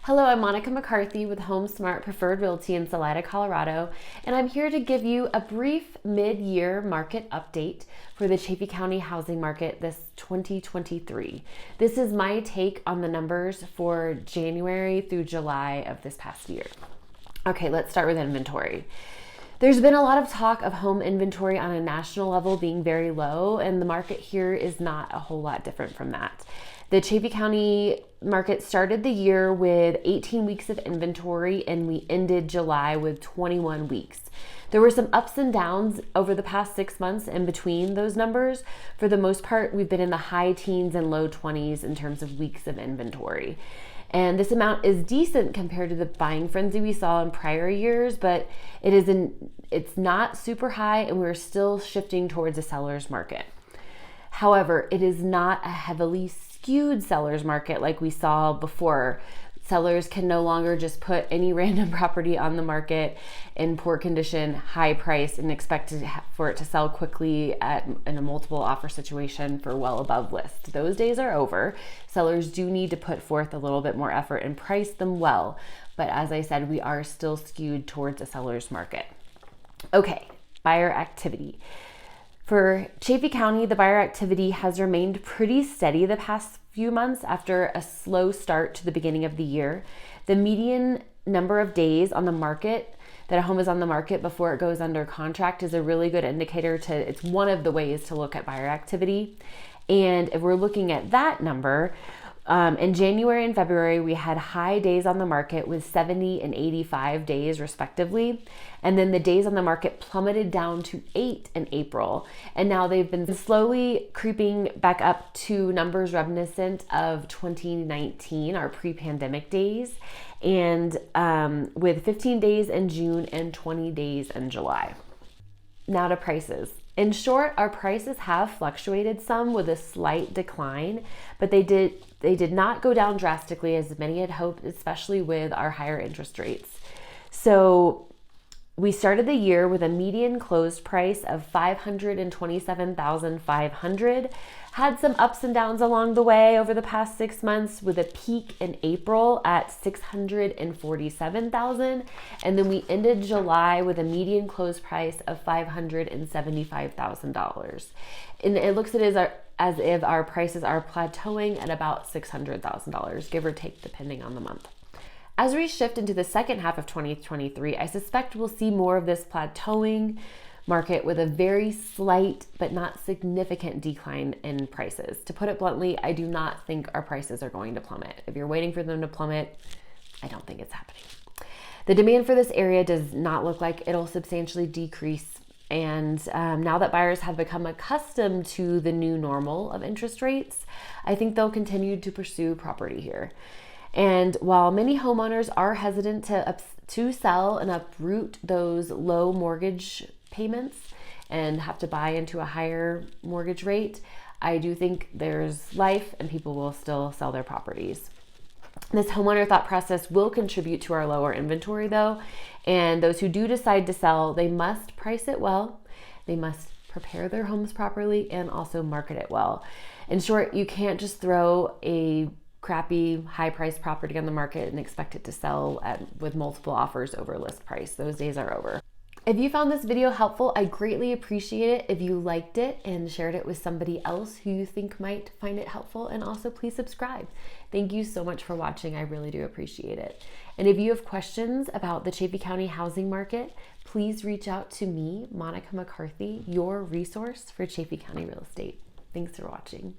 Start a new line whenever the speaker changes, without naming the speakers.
Hello, I'm Monica McCarthy with HomeSmart Preferred Realty in Salida, Colorado, and I'm here to give you a brief mid-year market update for the Chaffee County housing market this 2023. This is my take on the numbers for January through July of this past year. Okay, let's start with inventory. There's been a lot of talk of home inventory on a national level being very low, and the market here is not a whole lot different from that. The Chaffee County market started the year with 18 weeks of inventory, and we ended July with 21 weeks. There were some ups and downs over the past 6 months in between those numbers. For the most part, we've been in the high teens and low 20s in terms of weeks of inventory. And this amount is decent compared to the buying frenzy we saw in prior years, but it's not super high, and we're still shifting towards a seller's market. However, it is not a heavily skewed seller's market like we saw before. Sellers can no longer just put any random property on the market in poor condition, high price, and expect for it to sell quickly in a multiple offer situation for well above list. Those days are over. Sellers do need to put forth a little bit more effort and price them well. But as I said, we are still skewed towards a seller's market. Okay, buyer activity. For Chaffee County, the buyer activity has remained pretty steady the past few months after a slow start to the beginning of the year. The median number of days on the market that a home is on the market before it goes under contract is a really good indicator it's one of the ways to look at buyer activity. And if we're looking at that number, in January and February, we had high days on the market with 70 and 85 days respectively. And then the days on the market plummeted down to 8 in April. And now they've been slowly creeping back up to numbers reminiscent of 2019, our pre-pandemic days, and with 15 days in June and 20 days in July. Now to prices. In short, our prices have fluctuated some with a slight decline, but they did not go down drastically as many had hoped, especially with our higher interest rates. So we started the year with a median closed price of $527,500. Had some ups and downs along the way over the past 6 months, with a peak in April at $647,000, and then we ended July with a median closed price of $575,000. And it looks as if our prices are plateauing at about $600,000, give or take, depending on the month. As we shift into the second half of 2023, I suspect we'll see more of this plateauing market with a very slight but not significant decline in prices. To put it bluntly, I do not think our prices are going to plummet. If you're waiting for them to plummet, I don't think it's happening. The demand for this area does not look like it'll substantially decrease. And now that buyers have become accustomed to the new normal of interest rates, I think they'll continue to pursue property here. And while many homeowners are hesitant to sell and uproot those low mortgage payments and have to buy into a higher mortgage rate, I do think there's life and people will still sell their properties. This homeowner thought process will contribute to our lower inventory though, and those who do decide to sell, they must price it well, they must prepare their homes properly, and also market it well. In short, you can't just throw a crappy high-priced property on the market and expect it to sell with multiple offers over list price. Those days are over. If you found this video helpful, I greatly appreciate it if you liked it and shared it with somebody else who you think might find it helpful, and also please subscribe. Thank you so much for watching. I really do appreciate it. And if you have questions about the Chaffee County housing market, please reach out to me, Monica McCarthy, your resource for Chaffee County real estate. Thanks for watching.